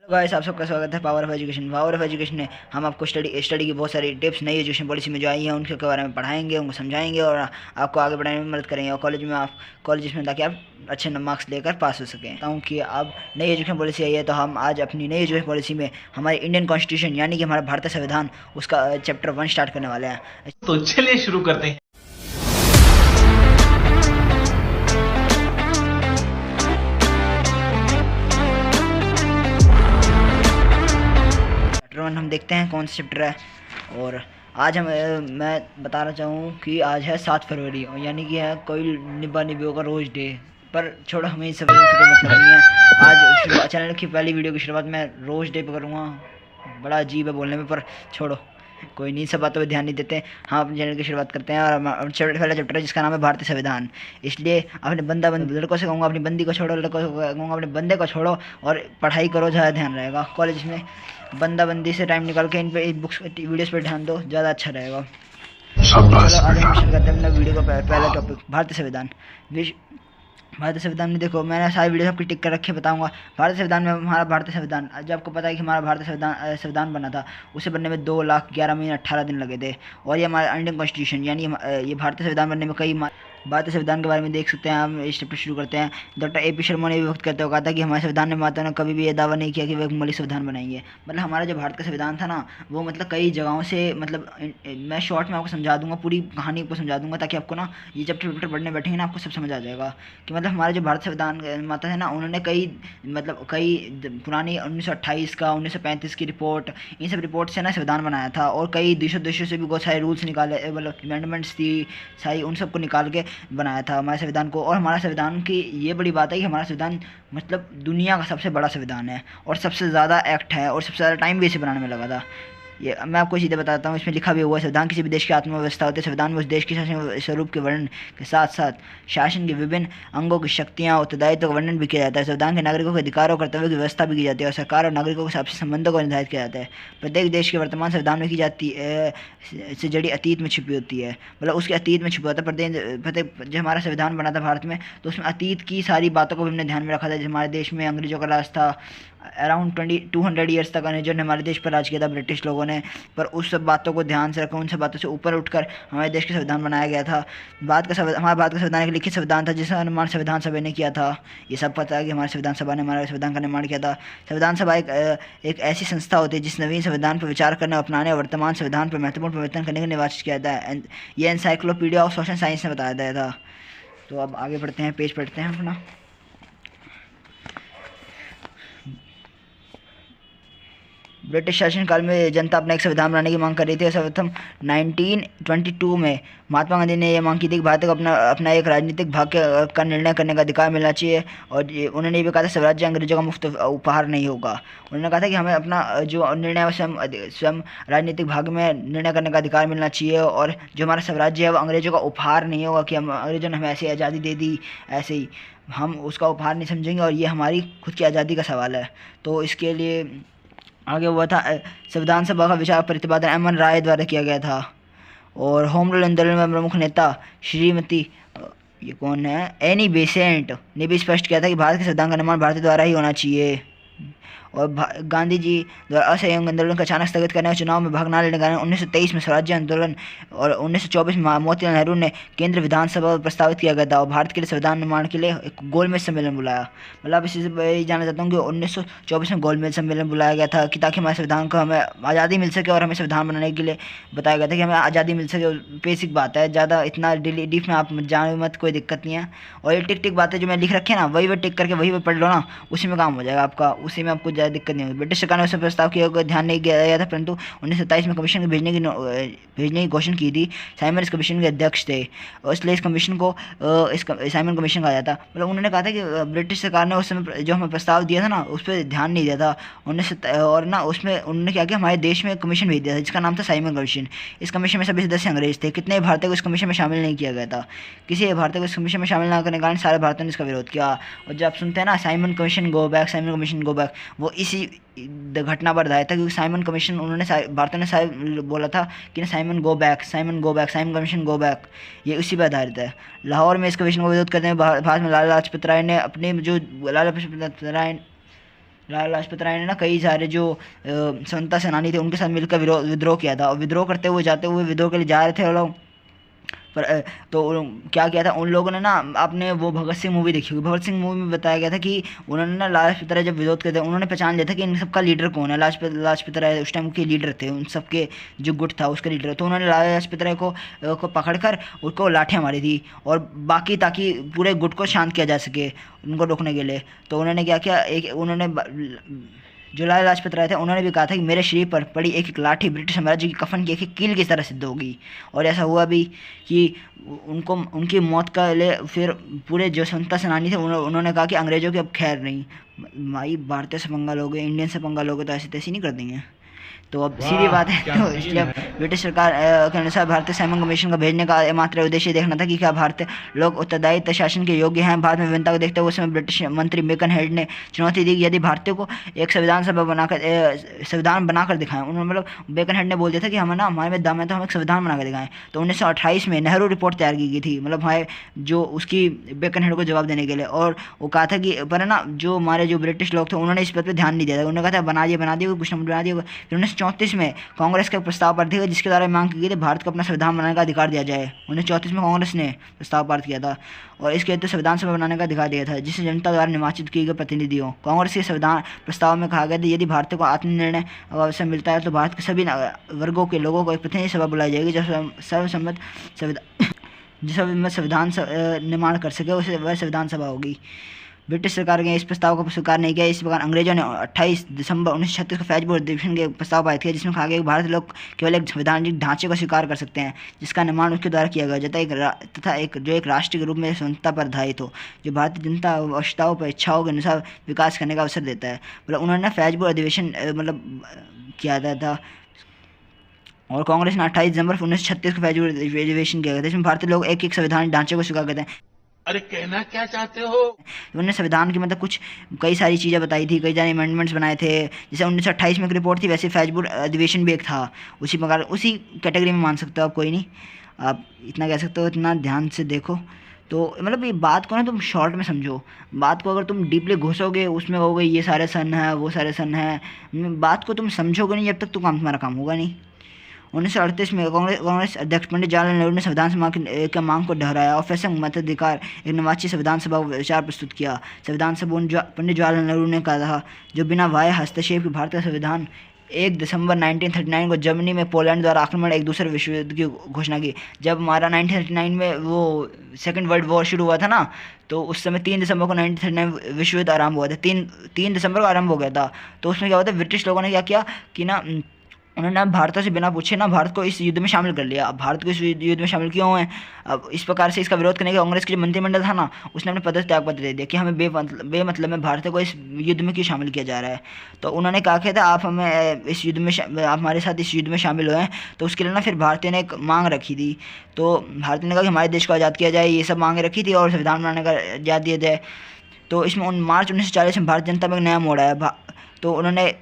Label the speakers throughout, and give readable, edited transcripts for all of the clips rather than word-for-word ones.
Speaker 1: Guys आप सबका स्वागत है power of education. Power of education में हम आपको स्टडी की बहुत सारी टिप्स नई एजुकेशन पॉलिसी में जो आई हैं उनके बारे में पढ़ाएंगे, उनको समझाएंगे और आपको आगे बढ़ाने में मदद करेंगे और कॉलेज में ताकि आप अच्छे मार्क्स लेकर पास हो सकें। क्योंकि अब नई एजुकेशन पॉलिसी आई है तो हम आज अपनी नई एजुकेशन पॉलिसी में हमारी इंडियन कॉन्स्टिट्यूशन यानी कि हमारा भारतीय संविधान उसका चैप्टर 1 स्टार्ट करने वाले हैं।
Speaker 2: तो चलिए शुरू करते हैं।
Speaker 1: चैप्टर 1 हम देखते हैं कौन सा चैप्टर है। और आज मैं बताना चाहूँ कि आज है 7 फरवरी यानी कि है कोई निब्बा निबियों का रोज़ डे। पर छोड़ो, हमें सब मतलब नहीं है। आज चैनल की पहली वीडियो की शुरुआत मैं रोज़ डे पर करूँगा। बड़ा अजीब है बोलने में, पर छोड़ो, कोई नहीं, सब बातों पे ध्यान नहीं देते। हम अपने चैनल की शुरुआत करते हैं और पहला चैप्टर है जिसका नाम है भारतीय संविधान। इसलिए अपने लड़कों से कहूँगा अपनी बंदी को छोड़ो, लड़कों से कहूँगा अपने बंदे को छोड़ो और पढ़ाई करो, ज़्यादा ध्यान रहेगा। कॉलेज में बंदी से टाइम निकाल के इन पे बुक्स वीडियोस पे ध्यान दो, ज़्यादा अच्छा रहेगा। चलो आगे हम शुरू करते हैं अपना वीडियो का पहला टॉपिक भारतीय संविधान। भारतीय संविधान में देखो, मैंने सारी वीडियो सबकी टिक कर रखे बताऊंगा। भारतीय संविधान में हमारा भारतीय संविधान, जब आपको पता है कि हमारा भारतीय संविधान बना था, उसे बनने में 2,11,18 दिन लगे थे। और ये हमारा इंडियन कॉन्स्टिट्यूशन यानी ये भारतीय संविधान बनने में भारतीय संविधान के बारे में देख सकते हैं। हम इस चैप्टर शुरू करते हैं। डॉक्टर ए पी शर्मा ने भी वक्त करते हुए कहा था कि हमारे संविधान निर्माता ने कभी भी ये दावा नहीं किया कि वे एक मौलिक संविधान बनाएंगे। मतलब हमारा जो भारत का संविधान था ना, वो मतलब कई जगहों से, मतलब मैं शॉर्ट में आपको समझा दूंगा, पूरी कहानी को समझा दूंगा ताकि आपको ना ये चैप्टर पढ़ने बैठेंगे ना आपको सब समझ आ जाएगा कि मतलब हमारे जो भारत संविधान निर्माता है ना, उन्होंने कई पुरानी 1928 का 1935 की रिपोर्ट, इन सब रिपोर्ट से ना संविधान बनाया था। और कई देशों से भी बहुत सारे रूल्स निकाले, मतलब अमेंडमेंट्स थी सारी, उन सबको निकाल के बनाया था हमारे संविधान को। और हमारा संविधान की ये बड़ी बात है कि हमारा संविधान मतलब दुनिया का सबसे बड़ा संविधान है और सबसे ज़्यादा एक्ट है और सबसे ज़्यादा टाइम भी इसे बनाने में लगा था। ये मैं आपको सीधे बताता हूँ, इसमें लिखा भी हुआ है, संविधान किसी भी देश की आत्मव्यवस्था होती है। संविधान में उस देश के शासन स्वरूप के वर्णन के साथ साथ शासन के विभिन्न अंगों की शक्तियाँ और उत्तरदायित्व का वर्णन भी किया जाता है। संविधान के नागरिकों के अधिकारों और कर्तव्यों की व्यवस्था भी की जाती है और सरकार और नागरिकों के आपसी संबंधों को निर्धारित किया जाता है। प्रत्येक देश के वर्तमान संविधान में की जाती से जड़ी अतीत में छिपी होती है, मतलब उसके अतीत में छिपा होता है। प्रत्येक जब हमारा संविधान बना था भारत में, तो उसमें अतीत की सारी बातों को भी हमने ध्यान में रखा था। जब हमारे देश में अंग्रेजों का राज था, अराउंड 200 ईयर्स तक अंग्रेजों ने हमारे देश पर राज किया था, ब्रिटिश लोगों ने। पर उस सब बातों को ध्यान से रखा, उन सब बातों से ऊपर उठकर हमारे देश का संविधान बनाया गया था। हमारा भारत का संविधान एक लिखित संविधान था जिसका निर्माण संविधान सभा ने किया था। ये सब पता है कि हमारे संविधान सभा ने हमारे संविधान का निर्माण किया था। संविधान सभा एक ऐसी संस्था होती है जिस नवीन संविधान पर विचार करने और अपनाने और वर्तमान संविधान पर महत्वपूर्ण परिवर्तन करने का निर्वाचित किया था। यह एनसाइक्लोपीडिया ऑफ सोशल साइंस ने बताया गया था। तो अब आगे बढ़ते हैं, पेज पढ़ते हैं अपना। ब्रिटिश शासनकाल में जनता अपना एक संविधान बनाने की मांग कर रही थी और सर्वप्रथम 1922 में महात्मा गांधी ने यह मांग की थी कि भारत को अपना एक राजनीतिक भाग का निर्णय करने का अधिकार मिलना चाहिए। और उन्होंने ये भी कहा था स्वराज्य अंग्रेजों का मुफ्त उपहार नहीं होगा। उन्होंने कहा था कि हमें अपना जो निर्णय है स्वयं राजनीतिक भाग में निर्णय करने का अधिकार मिलना चाहिए और जो हमारा स्वराज्य है वो अंग्रेजों का उपहार नहीं होगा कि हम अंग्रेजों ने हमें ऐसी आज़ादी दे दी, ऐसे ही हम उसका उपहार नहीं समझेंगे और ये हमारी खुद की आज़ादी का सवाल है। तो इसके लिए आगे हुआ था संविधान सभा का विचार प्रतिपादन एम.एन. राय द्वारा किया गया था। और होम रूल आंदोलन में प्रमुख नेता श्रीमती ये कौन है, एनी बेसेंट ने भी स्पष्ट किया था कि भारत के संविधान का निर्माण भारत द्वारा ही होना चाहिए। और गांधी जी द्वारा असहयोग आंदोलन को अचानक स्थगित करने और चुनाव में भाग न लेने के कारण 1923 में स्वराज्य आंदोलन और 1924 में मोतीलाल नेहरू ने केंद्र विधानसभा प्रस्तावित किया गया था और भारत के लिए संविधान निर्माण के लिए एक गोलमेज सम्मेलन बुलाया। मतलब इसी से मैं जानना चाहता हूँ कि 1924 में गोलमेज सम्मेलन बुलाया गया था कि ताकि हमारे संविधान को हमें आज़ादी मिल सके और हमें संविधान बनाने के लिए बताया गया था कि हमें आज़ादी मिल सके। बेसिक बात है, ज़्यादा इतना डीप में आप जाने मत, कोई दिक्कत नहीं है। और ये टिक बातें जो मैं लिख रखे हैं ना, वही टिक करके वही पढ़ लो ना, उसी में काम हो जाएगा आपका, उसी में आपको ज़्यादा दिक्कत नहीं होगी। ब्रिटिश सरकार ने उस प्रस्ताव किया ध्यान नहीं दिया गया था, परंतु 1927 में कमीशन को भेजने की घोषणा की थी। साइमन इस कमीशन के अध्यक्ष थे और इसलिए इस कमीशन को साइमन कमीशन कहा जाता। मतलब उन्होंने कहा था कि ब्रिटिश सरकार ने उस समय जो हमें प्रस्ताव दिया था ना, उस पर ध्यान नहीं दिया था और ना उसमें उन्होंने क्या किया, हमारे देश में कमीशन भेज दिया था जिसका नाम था साइमन कमीशन। इस कमीशन में सभी सदस्य अंग्रेज थे। कितने भारतीय को इस कमीशन में शामिल नहीं किया गया था। किसी भारतीय को इस कमीशन में शामिल न करने के कारण सारे भारतीयों ने इसका विरोध किया। और जब आप सुनते हैं ना Simon commission go back, Simon commission go back, वो इसी घटना पर आधारित था क्योंकि साइमन कमीशन उन्होंने भारतीयों ने बोला था कि ना Simon go back, Simon go back, Simon commission go back, ये उसी पर आधारित है। लाहौर में इस कमीशन को विरोध करने में भारत में लाला लाजपत राय ने अपने जो लाला लाजपत राय लाला लाजपत राय ने ना कई सारे जो स्वतंत्रता सेनानी थे उनके साथ मिलकर विद्रोह किया था, और विद्रोह करते हुए जाते हुए विद्रोह के लिए जा रहे थे वो लोग। पर तो क्या किया था उन लोगों ने ना, आपने वो भगत सिंह मूवी देखी होगी, भगत सिंह मूवी में बताया गया था कि उन्होंने ना लाजपत राय जब विरोध करते उन्होंने पहचान लिया था कि इन सबका लीडर कौन है। लाजपत राय उस टाइम के लीडर थे, उन सबके जो गुट था उसका लीडर। तो उन्होंने लाला लाजपत राय को पकड़ कर उनको लाठियाँ मारी थी, और बाकी ताकि पूरे गुट को शांत किया जा सके उनको रोकने के लिए। तो उन्होंने क्या किया, एक उन्होंने जो लाला लाजपत राय थे उन्होंने भी कहा था कि मेरे शरीर पर पड़ी एक एक लाठी ब्रिटिश साम्राज्य की कफन की एक कील की तरह सिद्ध होगी। और ऐसा हुआ भी कि उनको उनकी मौत का लिए फिर पूरे जो स्वतंत्रता सेनानी थे उन्होंने कहा कि अंग्रेजों की अब खैर नहीं, भाई भारतीय से पंगा लोगे, इंडियन से पंगा लोगे तो ऐसे तैसे नहीं कर देंगे। तो अब सीधी बात है, तो इसलिए ब्रिटिश सरकार के अनुसार भारतीय साइमन कमीशन का भेजने का एकमात्र उद्देश्य देखना था कि क्या भारतीय लोग उत्तरदायित्व शासन के योग्य हैं। भारत में विभिन्नता को देखते हुए उस समय ब्रिटिश मंत्री बेकन हेड ने चुनौती दी कि यदि भारतीयों को एक संविधान बनाकर दिखाएं। उन्होंने मतलब बेकन हेड ने बोल दिया था कि हमें ना, हमारे में दम है तो हम एक संविधान बनाकर दिखाएं। तो 1928 में नेहरू रिपोर्ट तैयार की गई थी, मतलब हमारे जो उसकी बेकन हेड को जवाब देने के लिए। और वो कहा था कि पर है ना, जो हमारे जो ब्रिटिश लोग थे उन्होंने इस बात पर ध्यान नहीं दिया था। उन्होंने कहा था बना दिए कुछ न बना दिए। फिर 1934 में कांग्रेस का प्रस्ताव पारित किया जिसके द्वारा मांग की गई थी भारत को अपना संविधान बनाने का अधिकार दिया जाए। 1934 में कांग्रेस ने प्रस्ताव पारित किया था और इसके तहत संविधान सभा बनाने का अधिकार दिया था जिसे जनता द्वारा निर्वाचित किए गए प्रतिनिधि हो। कांग्रेस के संविधान प्रस्ताव में कहा गया था यदि भारतीय को आत्मनिर्णय अवसर मिलता है तो भारत के सभी वर्गों के लोगों को एक प्रतिनिधि सभा बुलाई जाएगी जो सर्वसम्मत संविधान निर्माण कर सके, उसे वह संविधान सभा होगी। ब्रिटिश सरकार ने इस प्रस्ताव को स्वीकार नहीं किया। इस प्रकार अंग्रेजों ने 28 दिसंबर 1936 को फैजपुर अधिवेशन के प्रस्ताव पारित किया जिसमें कहा गया कि भारतीय लोग केवल एक संवैधानिक ढांचे को स्वीकार कर सकते हैं जिसका निर्माण उसके द्वारा किया गया तथा एक राष्ट्र के रूप में स्वतंत्रता पर आधारित हो, जो भारतीय जनता आवश्यकताओं पर इच्छाओं के अनुसार विकास करने का अवसर देता है। मतलब उन्होंने फैजपुर अधिवेशन मतलब किया था और कांग्रेस ने 28 दिसंबर 1936 को फैजपुर अधिवेशन किया गया था जिसमें भारतीय लोग एक संवैधानिक ढांचे को स्वीकार करते हैं।
Speaker 2: अरे कहना क्या चाहते हो?
Speaker 1: उन्होंने संविधान की मतलब कुछ कई सारी चीज़ें बताई थी, कई सारे अमेंडमेंट्स बनाए थे। जैसे 1928 में एक रिपोर्ट थी, वैसे फैजपुर अधिवेशन भी एक था, उसी प्रकार उसी कैटेगरी में मान सकते हो आप। कोई नहीं, आप इतना कह सकते हो, इतना ध्यान से देखो। तो मतलब ये बात को ना तुम शॉर्ट में समझो, बात को अगर तुम डीपली घुसोगे उसमें कहोगे ये सारे सन है वो सारे सन है, बात को तुम समझोगे नहीं जब तक तो तुम्हारा काम होगा नहीं। 1938 में कांग्रेस अध्यक्ष पंडित जवाहरलाल नेहरू ने संविधान सभा की मांग को दोहराया और फैसला मताधिकार एक निर्वाचित संविधान सभा को विचार प्रस्तुत किया। संविधान सभा पंडित जवाहरलाल नेहरू ने कहा था जो बिना बाह्य हस्तक्षेप के भारतीय संविधान 1 दिसंबर 1939 को जर्मनी में पोलैंड द्वारा आक्रमण एक दूसरे विश्व युद्ध की घोषणा की। जब हमारा 1939 में वो सेकेंड वर्ल्ड वॉर शुरू हुआ था ना, तो उस समय 3 दिसंबर को 1939 विश्व युद्ध आरंभ हुआ था। 3 दिसंबर को आरंभ हो गया था। तो उसमें क्या हुआ था, ब्रिटिश लोगों ने क्या किया कि ना उन्होंने भारत से बिना पूछे ना भारत को इस युद्ध में शामिल कर लिया। अब भारत को इस युद्ध में शामिल क्यों है, अब इस प्रकार से इसका विरोध करने के कांग्रेस के जो मंत्रिमंडल था ना उसने अपने पद से त्यागपत्र दे दिया कि हमें बेमतलब में भारत को इस युद्ध में क्यों शामिल किया जा रहा है। तो उन्होंने कहा था आप हमें इस युद्ध में आप हमारे साथ इस युद्ध में शामिल हुए हैं। तो उसके लिए ना फिर भारतीय ने एक मांग रखी थी। तो भारतीय ने कहा कि हमारे देश को आज़ाद किया जाए, ये सब मांगे रखी थी और संविधान बनाने का आज़ाद दिया जाए। तो इसमें मार्च 1940 में भारतीय जनता में एक नया मोड़ आया। तो उन्होंने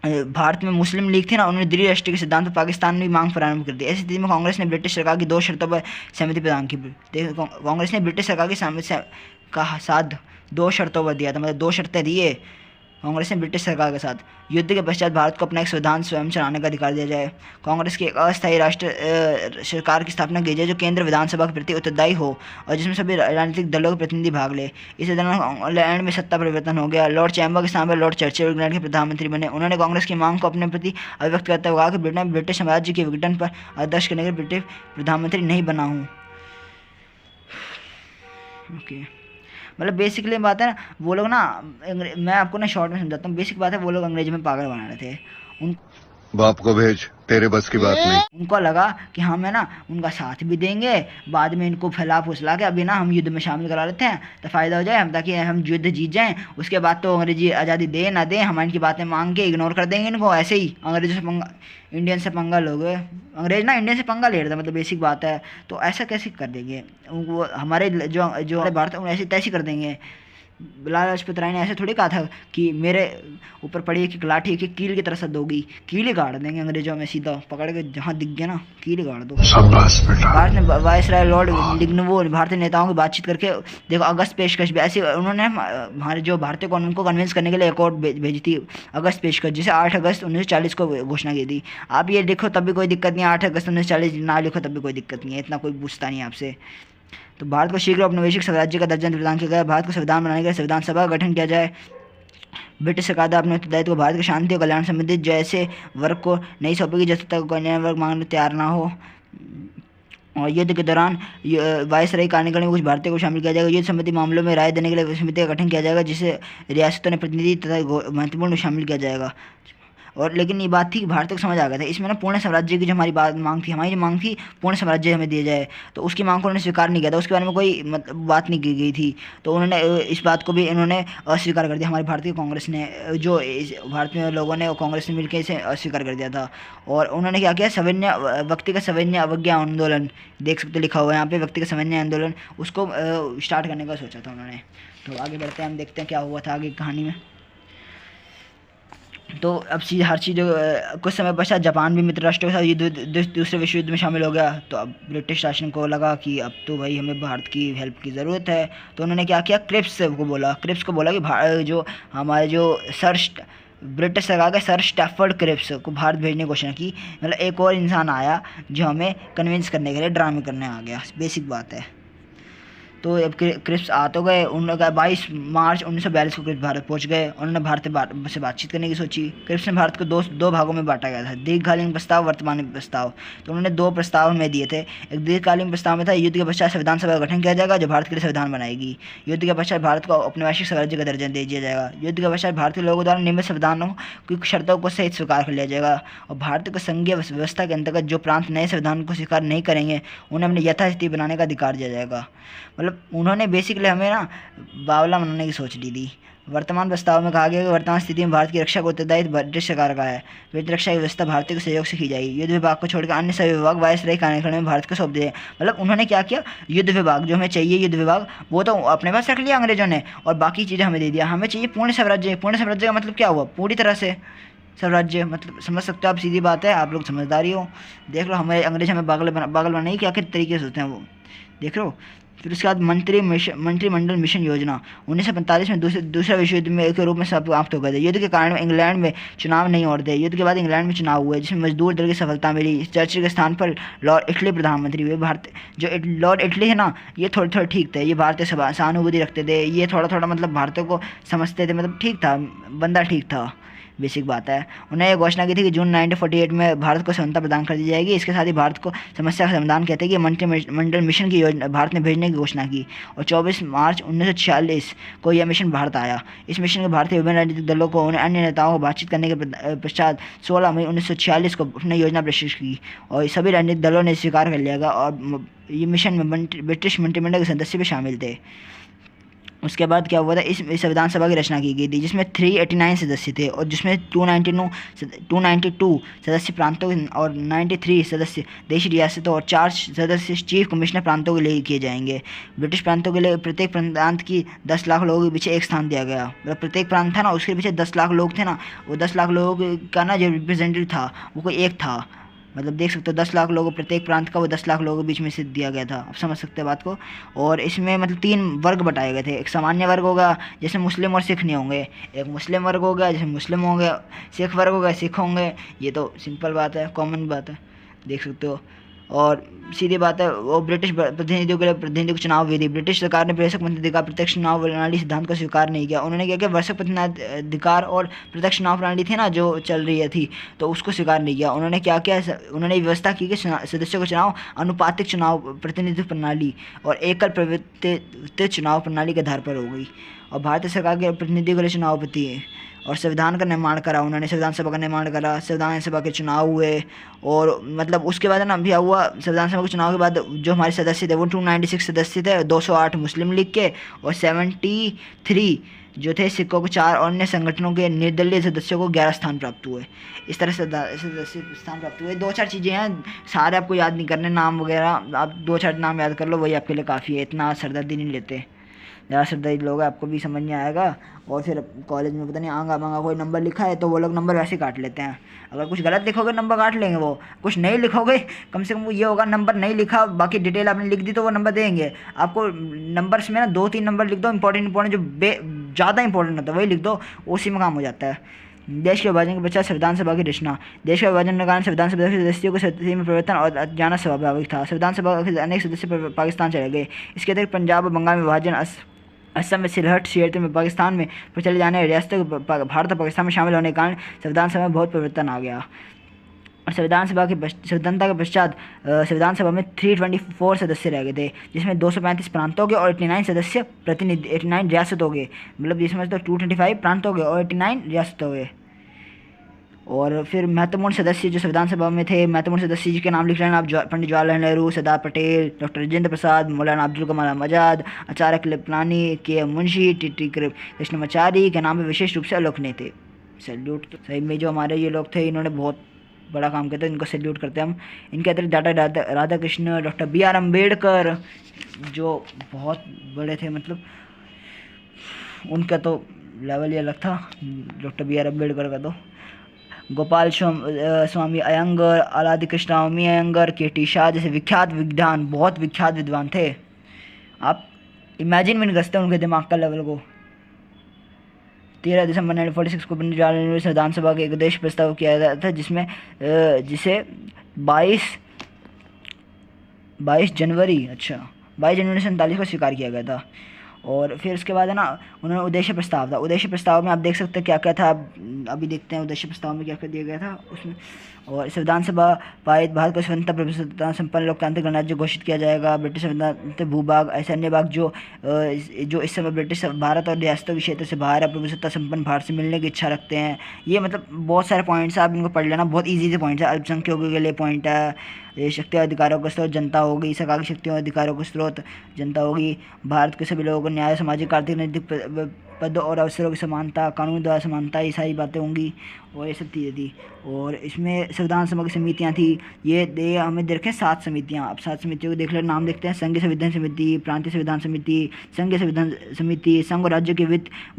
Speaker 1: भारत में मुस्लिम लीग थी ना, उन्होंने द्विराष्ट्रीय राष्ट्र के सिद्धांत पर पाकिस्तान में मांग प्रारंभ कर दी। ऐसी स्थिति में कांग्रेस ने ब्रिटिश सरकार की 2 शर्तों पर सहमति प्रदान की। कांग्रेस ने ब्रिटिश सरकार की साथ 2 शर्तों पर दिया था, मतलब 2 शर्तें दिए कांग्रेस ने ब्रिटिश सरकार के साथ। युद्ध के पश्चात भारत को अपना एक संविधान स्वयं चलाने का अधिकार दिया जाए। कांग्रेस की एक अस्थायी राष्ट्र सरकार की स्थापना की जाए जो केंद्र विधानसभा के प्रति उत्तरदायी हो और जिसमें सभी राजनीतिक दलों के प्रतिनिधि भाग ले। इस दौरान इंग्लैंड में सत्ता परिवर्तन हो गया। लॉर्ड चैम्बर के स्थान पर लॉर्ड चर्चिल इंग्लैंड के प्रधानमंत्री बने। उन्होंने कांग्रेस की मांग को अपने प्रति अभिव्यक्त करते हुए कहा कि ब्रिटेन में ब्रिटिश साम्राज्य के विघटन पर आदर्श करने के ब्रिटिश प्रधानमंत्री नहीं बना हूँ। ओके, मतलब बेसिकली बात है ना, वो लोग ना, मैं आपको ना शॉर्ट में समझाता हूँ। बेसिक बात है, वो लोग अंग्रेजी में पागल बना रहे थे। उन
Speaker 3: बाप को भेज, तेरे बस की बात नहीं।
Speaker 1: उनको लगा कि हम है ना उनका साथ भी देंगे, बाद में इनको फैला फुसला के अभी ना हम युद्ध में शामिल करा लेते हैं तो फ़ायदा हो जाए हम, ताकि हम युद्ध जीत जाएं। उसके बाद तो अंग्रेजी आज़ादी दे ना दे, हम इनकी बातें मांग के इग्नोर कर देंगे इनको। ऐसे ही अंग्रेजों से पंगा, इंडियन से पंगा लोगे, अंग्रेज ना इंडियन से पंगा ले रहे थे, मतलब बेसिक बात है। तो ऐसा कैसे कर देंगे वो हमारे जो भारत ऐसे तैसे कर देंगे। लाला लाजपत राय ने ऐसे थोड़ी कहा था कि मेरे ऊपर पड़ी एक लाठी की कील की तरह सद होगी, कील ही गाड़ देंगे अंग्रेजों में, सीधा पकड़ के जहाँ दिख गया ना कील ही गाड़ दो। भारत ने वायसराय लॉर्ड लिग्नवो भारतीय नेताओं की बातचीत करके देखो अगस्त पेशकश भी ऐसी उन्होंने हमारे जो भारतीय कानून को कन्विंस करने के लिए एक और भेजी थी अगस्त पेशकश, जिसे 8 अगस्त 1940 को घोषणा की थी। आप ये लिखो तब भी कोई दिक्कत नहीं है, 8 अगस्त 1940 ना लिखो तब भी कोई दिक्कत नहीं है, इतना कोई पूछता नहीं आपसे। तो भारत को शीघ्र औपनिवेशिक स्वराज्य का दर्जा प्रदान किया गया। भारत को संविधान बनाने के लिए संविधान सभा का गठन किया जाए। ब्रिटिश सरकार अपने उत्तरदायित्व को भारत की शांति और कल्याण संबंधित जैसे वर्ग को नहीं सौंपेगी जब तक कोई नया वर्ग मांगने तैयार ना हो। और युद्ध के दौरान वायसराय कार्यकाल में कुछ भारतीयों को शामिल किया जाएगा। युद्ध संबंधी मामलों में राय देने के लिए समिति का गठन किया जाएगा जिसे रियासतों ने प्रतिनिधि तथा महत्वपूर्ण शामिल किया जाएगा। और लेकिन ये बात थी कि भारत को समझ आ गया था इसमें ना पूर्ण साम्राज्य की जो हमारी मांग थी, हमारी जो मांग थी पूर्ण साम्राज्य हमें दिया जाए, तो उसकी मांग को उन्होंने स्वीकार नहीं किया था, उसके बारे में कोई मतलब बात नहीं की गई थी। तो उन्होंने इस बात को भी इन्होंने अस्वीकार कर दिया। हमारी भारतीय कांग्रेस ने जो भारत में लोगों ने कांग्रेस ने मिलकर इसे अस्वीकार कर दिया था। और उन्होंने क्या किया, सवैन्य व्यक्तिगत सवैन्य अवज्ञा आंदोलन, देख सकते लिखा हुआ है यहाँ पे व्यक्तिगत सवैन्य आंदोलन, उसको स्टार्ट करने का सोचा था उन्होंने। तो आगे बढ़ते हैं, हम देखते हैं क्या हुआ था आगे कहानी में। तो अब हर चीज़ कुछ समय पश्चात जापान भी मित्र राष्ट्रों के साथ दूसरे विश्व युद्ध में शामिल हो गया। तो अब ब्रिटिश शासन को लगा कि अब तो भाई हमें भारत की हेल्प की ज़रूरत है। तो उन्होंने क्या किया, क्रिप्स को बोला कि जो हमारे जो ब्रिटिश सरकार के सर स्टैफर्ड क्रिप्स को भारत भेजने की घोषणा की। मतलब एक और इंसान आया जो हमें कन्विंस करने के लिए ड्रामे करने आ गया, बेसिक बात है। तो अब क्रिप्स आ तो गए, उन्होंने 22 मार्च 1942 को क्रिप्स भारत पहुंच गए। उन्होंने भारत से बातचीत करने की सोची। क्रिप्स ने भारत को दो भागों में बांटा गया था, दीर्घकालीन प्रस्ताव, वर्तमान प्रस्ताव। तो उन्होंने 2 प्रस्ताव में दिए थे। एक दीर्घकालीन प्रस्ताव में था युद्ध के पश्चात संविधान सभा का गठन किया जाएगा जो भारत के लिए संविधान बनाएगी। युद्ध के पश्चात भारत को औपनिवेशिक स्वराज्य का दर्जा दे दिया जाएगा। युद्ध के पश्चात भारतीय लोगों द्वारा नियमित संविधानों की शर्तों को सहित स्वीकार कर लिया जाएगा। और भारत को संघीय व्यवस्था के अंतर्गत जो प्रांत नए संविधान को स्वीकार नहीं करेंगे उन्हें अपने यथास्थिति बनाने का अधिकार दिया जाएगा। मतलब उन्होंने बेसिकली हमें ना बावला बनाने की सोच ली थी। वर्तमान प्रस्ताव में कहा गया कि वर्तमान स्थिति में भारत की रक्षा का उत्तरदायित्व ब्रिटिश सरकार का है। ब्रिटिश रक्षा की व्यवस्था भारतीय के सहयोग से की जाएगी। युद्ध विभाग को छोड़कर अन्य सभी विभाग वायसराय कार्यकाल में भारत को सौंप दिए। मतलब उन्होंने क्या किया, युद्ध विभाग जो हमें चाहिए, युद्ध विभाग वो तो अपने पास रख लिया अंग्रेजों ने, और बाकी चीज़ें हमें दे दिया। हमें चाहिए पूर्ण साम्राज्य। पूर्ण साम्राज्य का मतलब क्या हुआ, पूरी तरह से साम्राज्य, मतलब समझ सकते हो आप, सीधी बात है, आप लोग समझदारी हो। देख लो हमारे अंग्रेज हमें पागल बनाने की क्या किस तरीके से सोचते हैं वो, देख लो। फिर उसके बाद मंत्रिमंडल मिशन योजना 1945 में दूसरा विश्व युद्ध में के रूप में समाप्त हो गए थे। युद्ध के कारण इंग्लैंड में चुनाव नहीं हो रहे थे। युद्ध के बाद इंग्लैंड में चुनाव हुए जिसमें मजदूर दल की सफलता मिली। चर्चिल के स्थान पर लॉर्ड इटली प्रधानमंत्री हुए। जो लॉर्ड इटली है ना, ये थोड़े ठीक थे, ये भारतीय सहानुभूति रखते थे, ये थोड़ा मतलब भारतीय को समझते थे, मतलब ठीक था, बंदा ठीक था, बेसिक बात है। उन्होंने ये घोषणा की थी कि जून 1948 में भारत को स्वतंत्रता प्रदान कर दी जाएगी। इसके साथ ही भारत को समस्या का समाधान कहते हैं कि मंत्रिमंडल मिशन की योजना भारत ने भेजने की घोषणा की। और 24 मार्च 1946 को यह मिशन भारत आया। इस मिशन के भारतीय विभिन्न राजनीतिक दलों को उन्हें नेताओं को बातचीत करने के पश्चात 16 मई 1946 को अपनी योजना पेश की और सभी राजनीतिक दलों ने स्वीकार कर लिया। और ये मिशन में ब्रिटिश मंत्रिमंडल के सदस्य भी शामिल थे। उसके बाद क्या हुआ था, इस संविधान सभा की रचना की गई थी जिसमें 389 सदस्य थे और जिसमें 292 सदस्य प्रांतों और 93 सदस्य देशी रियासतों और 4 सदस्य चीफ कमिश्नर प्रांतों के लिए किए जाएंगे। ब्रिटिश प्रांतों के लिए प्रत्येक प्रांत की 10 लाख लोगों के पीछे एक स्थान दिया गया। मतलब प्रत्येक प्रांत था ना, उसके पीछे 10 लाख लोग थे ना, वो 10 लाख लोगों का ना जो रिप्रेजेंटेटिव था वो कोई एक था। मतलब देख सकते हो 10 लाख लोगों प्रत्येक प्रांत का, वो 10 लाख लोगों के बीच में से दिया गया था। आप समझ सकते हैं बात को। और इसमें मतलब 3 वर्ग बताए गए थे। एक सामान्य वर्ग होगा जिसमें मुस्लिम और सिख नहीं होंगे, एक मुस्लिम वर्ग होगा जिसमें मुस्लिम होंगे, सिख वर्ग होगा सिख होंगे। ये तो सिंपल बात है, कॉमन बात है, देख सकते हो। और सीधी बात है, वो ब्रिटिश प्रतिनिधियों के लिए प्रतिनिधि चुनाव हुई थी। ब्रिटिश सरकार ने वयस्क प्रतिनिधिकार प्रत्यक्ष चुनाव प्रणाली सिद्धांत को स्वीकार नहीं किया। उन्होंने क्या किया, वयस्क प्रतिनिधिकार और प्रत्यक्ष चुनाव प्रणाली थी ना जो चल रही थी, तो उसको स्वीकार नहीं किया। उन्होंने क्या किया, उन्होंने व्यवस्था की कि सदस्यों का चुनाव अनुपातिक चुनाव प्रतिनिधित्व प्रणाली और एकल प्रवृत्ति चुनाव प्रणाली के आधार पर हो गई। और भारतीय सरकार के प्रतिनिधियों के लिए चुनाव होती है और संविधान का निर्माण करा। उन्होंने संविधान सभा का निर्माण करा, संविधान सभा के चुनाव हुए। और मतलब उसके बाद ना भी हुआ, संविधान सभा के चुनाव के बाद जो हमारे सदस्य थे वो 296 सदस्य थे, 208 मुस्लिम लीग के और 73 जो थे सिखों को, 4 अन्य संगठनों के निर्दलीय सदस्यों को 11 स्थान प्राप्त हुए। इस तरह से सदस्य स्थान प्राप्त हुए। 2-4 चीज़ें हैं, सारे आपको याद नहीं करने नाम वगैरह, आप 2-4 नाम याद कर लो, वही आपके लिए काफ़ी है, इतना सरदर्दी नहीं लेते। ज़्यादा श्रद्धाई लोग हैं, आपको भी समझ नहीं आएगा। और फिर कॉलेज में पता नहीं आंगा मांगा कोई नंबर लिखा है तो वो लोग नंबर वैसे काट लेते हैं। अगर कुछ गलत लिखोगे नंबर काट लेंगे वो, कुछ नहीं लिखोगे कम से कम वो ये होगा नंबर नहीं लिखा, बाकी डिटेल आपने लिख दी तो वो नंबर देंगे आपको। नंबर्स में ना 2-3 नंबर लिख दो, इंपॉर्टेंट जो ज़्यादा इंपॉर्टेंट होता है वही लिख दो, उसी में काम हो जाता है। देश के विभाजन के पश्चात संविधान सभा की रचना। देश के विभाजन के कारण संविधान सभा के सदस्यों को स्थिति में परिवर्तन और जाना स्वाभाविक था। संविधान सभा के अनेक सदस्य पाकिस्तान चले गए। इसके अतिरिक्त पंजाब और बंगाल में विभाजन, असम में सिलहट क्षेत्र में पाकिस्तान में चले जाने वाली रियासतों को भारत और पाकिस्तान में शामिल होने के कारण संविधान सभा में बहुत परिवर्तन आ गया। और संविधान सभा के स्वतंत्रता के पश्चात संविधान सभा में 324 सदस्य रह गए थे, जिसमें 235 प्रांतों के और 89 सदस्य प्रतिनिधि 89 रियासतों के, मतलब जिसमें तो 225 प्रांतों के और 89 रियासतों के। और फिर महत्वपूर्ण सदस्य जो संविधान सभा में थे, महत्वपूर्ण सदस्य जिसके नाम लिख रहे हैं आप, पंडित जवाहरलाल नेहरू, सरदार पटेल, डॉक्टर राजेंद्र प्रसाद, मौलाना अब्दुल कलाम आज़ाद, आचार्य कृपलानी, के मुंशी, टी कृष्णमाचारी के नाम पर विशेष रूप से अलोकनीय थे। सैल्यूट। तो सही में जो हमारे ये लोग थे इन्होंने बहुत बड़ा काम किया था, इनको सैल्यूट करते हैं हम। इनके अतिरिक्त doctor Radha Krishna, doctor BR Ambedkar जो बहुत बड़े थे, मतलब उनका तो लेवल ही अलग था डॉक्टर BR अम्बेडकर का। तो गोपाल स्वामी अयंगर, अलादी कृष्णामी अयंगर, KT शाह जैसे विख्यात विद्वान, बहुत विख्यात विद्वान थे। आप इमेजिन भी नहीं कर सकते उनके दिमाग का लेवल को। 13 दिसंबर 1946 को पंडित जवाहरलाल नेहरू संविधान सभा के एक उद्देश्य प्रस्ताव किया गया था, जिसमें जिसे 22 जनवरी 1947 को स्वीकार किया गया था। और फिर उसके बाद है ना उन्होंने उद्देश्य प्रस्ताव था। उद्देश्य प्रस्ताव में आप देख सकते हैं क्या क्या था, अभी देखते हैं उद्देश्य प्रस्ताव में क्या क्या दिया गया था उसमें। और संविधान सभा पारित भारत को स्वतंत्रता प्रभुसत्ता संपन्न लोकतांत्रिक गणराज्य घोषित किया जाएगा। ब्रिटिश संविधान भूभाग ऐसे अन्य भाग जो इस समय ब्रिटिश भारत और रियासतों के क्षेत्र से बाहर है प्रभुसत्ता संपन्न भारत से मिलने की इच्छा रखते हैं। ये मतलब बहुत सारे पॉइंट्स है, आप इनको पढ़ लेना, बहुत ईजी से पॉइंट्स है। अल्पसंख्यकों के लिए पॉइंट है, शक्तियों अधिकारों का स्रोत जनता होगी, सरकार की शक्तियों अधिकारों का स्रोत जनता होगी, भारत के सभी लोगों को न्याय, सामाजिक, आर्थिक, नैतिक पदों और अवसरों की समानता, कानून द्वारा समानता, ये सारी बातें होंगी और ये सब चीज़ें थी। और इसमें संविधान सभा की समितियाँ थी, ये हमें देखें 7 समितियाँ। अब 7 समितियों को देख ले, नाम देखते हैं। संघीय संविधान समिति, प्रांतीय संविधान समिति, संघीय संविधान समिति, संघ और राज्य के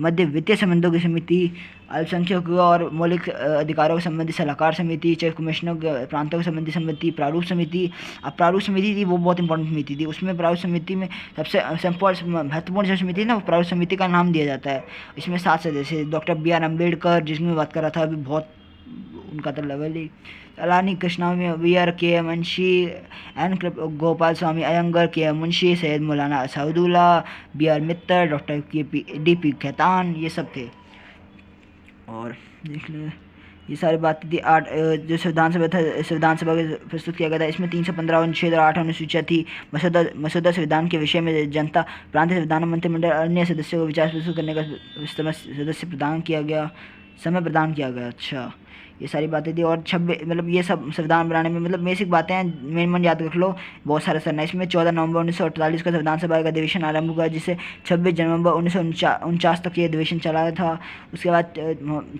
Speaker 1: मध्य वित्तीय संबंधों की समिति, अल्पसंख्यकों और मौलिक अधिकारों से संबंधित सलाहकार समिति, चीफ कमिश्नर प्रांतों के संबंधी समिति, प्रारूप समिति। अब प्रारूप समिति थी वो बहुत इंपॉर्टेंट समिति थी। उसमें प्रारूप समिति में सबसे महत्वपूर्ण जो समिति ना वो प्रारूप समिति का नाम दिया जाता है। इसमें 7 सदस्य, डॉक्टर BR अम्बेडकर जिसमें बात कर रहा था अभी, बहुत उनका तो लेवल ही, अलानी कृष्णामी अय्यर, के मुंशी, एन गोपाल स्वामी अयंगर, के मुंशी, सैयद मौलाना असादुल्ला, BR मित्तर, डॉक्टर DP खेतान, ये सब थे। और देख ले ये सारी बातें थी। 8 जो संविधान सभा के प्रस्तुत किया गया था, इसमें 315 अनुच्छेद और 8 अनुसूचियाँ थी। मसौदा संविधान के विषय में जनता, प्रांतीय संविधान, मंत्रिमंडल अन्य सदस्यों को विचार प्रस्तुत करने का सदस्य प्रदान किया गया, समय प्रदान किया गया। अच्छा, ये सारी बातें थी। और 26 मतलब ये सब संविधान बनाने में मतलब बेसिक बातें हैं, मेन याद रख लो, बहुत सारे सरना। इसमें 14 नवंबर 1948 का संविधान सभा का अधिवेशन आरंभ हुआ, जिसे 26 नवंबर 1949 तक ये अधिवेशन चला था। उसके बाद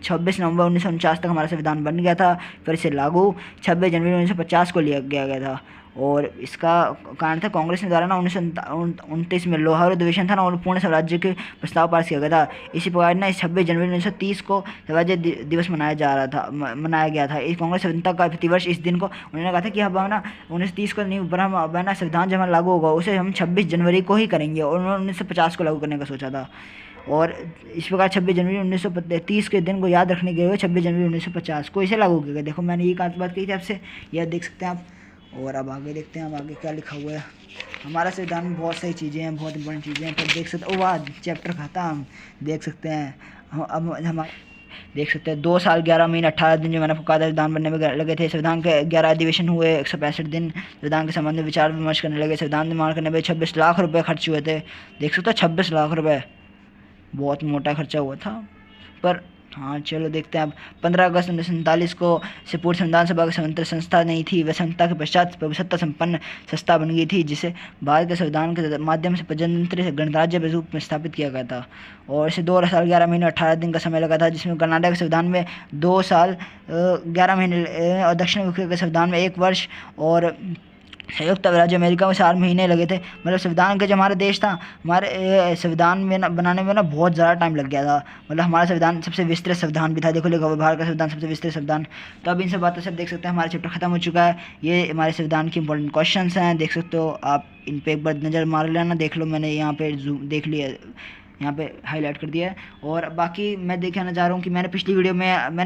Speaker 1: 26 नवंबर 1949 तक हमारा संविधान बन गया था। फिर इसे लागू 26 जनवरी 1950 को लिया गया था। और इसका कारण था कांग्रेस ने द्वारा ना 1929 में लोहार अधिवेशन था ना, और पूर्ण स्वराज्य के प्रस्ताव पास किया गया था। इसी प्रकार ना 26 जनवरी 1930 को स्वराज्य दिवस मनाया गया था। इस कांग्रेस स्वतंत्रता का प्रतिवर्ष इस दिन को उन्होंने कहा था कि अब हम ना 1930 को नहीं, पर हम अब ना संविधान जब लागू होगा उसे हम 26 जनवरी को ही करेंगे, और उन्होंने 1950 को लागू करने का सोचा था। और इस प्रकार 26 जनवरी 1930 के दिन को याद रखने के लिए 26 जनवरी 1950 को इसे लागू किया गया। देखो मैंने ये बात कही थी आपसे, यह देख सकते हैं आप। और अब आगे देखते हैं, अब आगे क्या लिखा हुआ है। हमारा संविधान में बहुत सही चीज़ें हैं, बहुत इंपॉर्टेंट चीज़ें हैं, पर देख सकते, वाह चैप्टर खत्म, देख सकते हैं। अब हम देख सकते हैं 2 साल 11 महीने 18 दिन जो मैंने आपको कहा था संविधान बनने में लगे थे। संविधान के 11 अधिवेशन हुए, 165 दिन संविधान के संबंध में विचार विमर्श करने लगे। संविधान निर्माण करने में 26 लाख रुपये खर्च हुए थे। देख सकते हो 26 लाख रुपये, बहुत मोटा खर्चा हुआ था। पर हाँ चलो देखते हैं अब। 15 अगस्त 1947 को से पूर्व संविधान सभा की स्वतंत्र संस्था नहीं थी, वह संस्था के पश्चात प्रभुसत्ता संपन्न संस्था बन गई थी, जिसे भारत के संविधान के माध्यम से प्रजातंत्र गणराज्य के रूप में स्थापित किया गया था। और इसे 2 साल 11 महीने 18 दिन का समय लगा था, जिसमें कर्नाटक के संविधान में 2 साल 11 महीने और दक्षिण अफ्रीका के संविधान में 1 वर्ष और संयुक्त राज्य अमेरिका में 4 महीने लगे थे। मतलब संविधान का जो हमारा देश था, हमारे संविधान में ना बनाने में ना बहुत ज़्यादा टाइम लग गया था। मतलब हमारा संविधान सबसे विस्तृत संविधान भी था, देखो लिखा हुआ भारत का संविधान सबसे विस्तृत संविधान। तो अब इन सब बातों से आप देख सकते हैं हमारा चैप्टर खत्म हो चुका है। ये हमारे संविधान के इंपॉर्टेंट क्वेश्चन हैं, देख सकते हो आप, इन पर एक बार नज़र मार लेना, देख लो, मैंने यहाँ पे जूम देख लिया, यहाँ पे हाईलाइट कर दिया है। और बाकी मैं दिखाना चाह रहा हूँ कि मैंने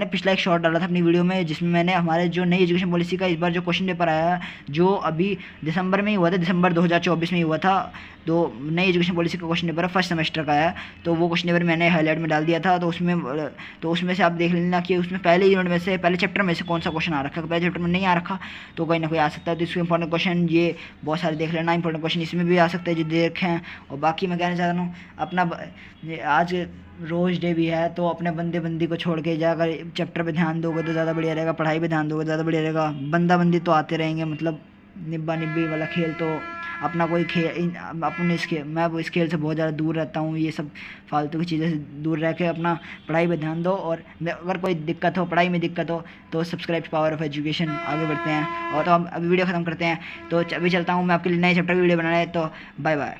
Speaker 1: पिछला एक शॉर्ट डाला था अपनी वीडियो में, जिसमें मैंने हमारे जो नई एजुकेशन पॉलिसी का इस बार जो क्वेश्चन पेपर आया है, जो अभी दिसंबर में ही हुआ था, दिसंबर 2024 में ही हुआ था, तो नई एजुकेशन पॉलिसी का क्वेश्चन पेपर फर्स्ट सेमेस्टर का है। तो वो क्वेश्चन पेपर मैंने हाईलाइट में डाल दिया था। तो उसमें से आप देख लेना कि उसमें पहले यूनिट में से, पहले चैप्टर में से कौन सा क्वेश्चन आ रखा है। पहले चैप्टर में नहीं आ रखा तो कहीं ना कोई आ सकता है। तो इसके इंपॉर्टेंट क्वेश्चन ये बहुत सारे देख लेना, इंपॉर्टेंट क्वेश्चन इसमें भी आ सकते हैं जो देखे हैं। और बाकी मैं कहना चाह रहा हूँ, अपना आज रोज़ डे भी है, तो अपने बंदी को छोड़ के जाकर चैप्टर पे ध्यान दोगे तो ज़्यादा बढ़िया रहेगा, पढ़ाई पे ध्यान दोगे ज़्यादा बढ़िया रहेगा। बंदी तो आते रहेंगे, मतलब निब्बा निब्बी वाला खेल तो अपना कोई खेल, अपने मैं इस खेल से बहुत ज़्यादा दूर रहता हूँ। ये सब फालतू की चीज़ें से दूर रह के अपना पढ़ाई पे ध्यान दो। और अगर कोई दिक्कत हो, पढ़ाई में दिक्कत हो, तो सब्सक्राइब पावर ऑफ एजुकेशन, आगे बढ़ते हैं। और तो हम अभी वीडियो ख़त्म करते हैं, तो अभी चलता हूँ मैं आपके लिए नए चैप्टर की वीडियो बनाने। तो बाय बाय।